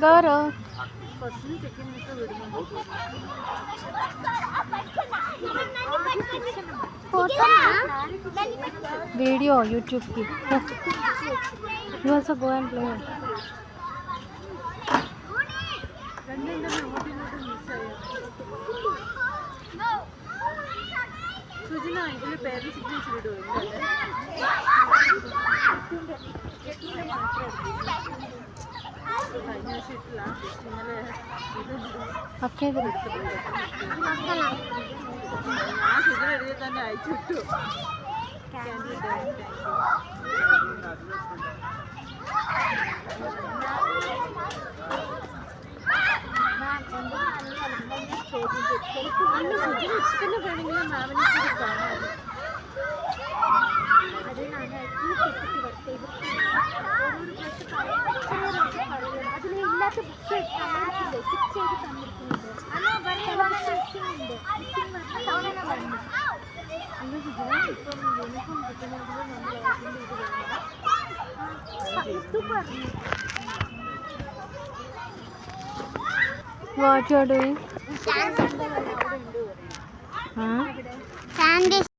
Gaurav. Video YouTube ki. You also go and play. Sujina ഇതിൽ പേര് signature ഇടുമോ? Okay, then. ആ സുജിന എഴുതി തന്നെ അയച്ചിട്ടു. What you are doing? Huh?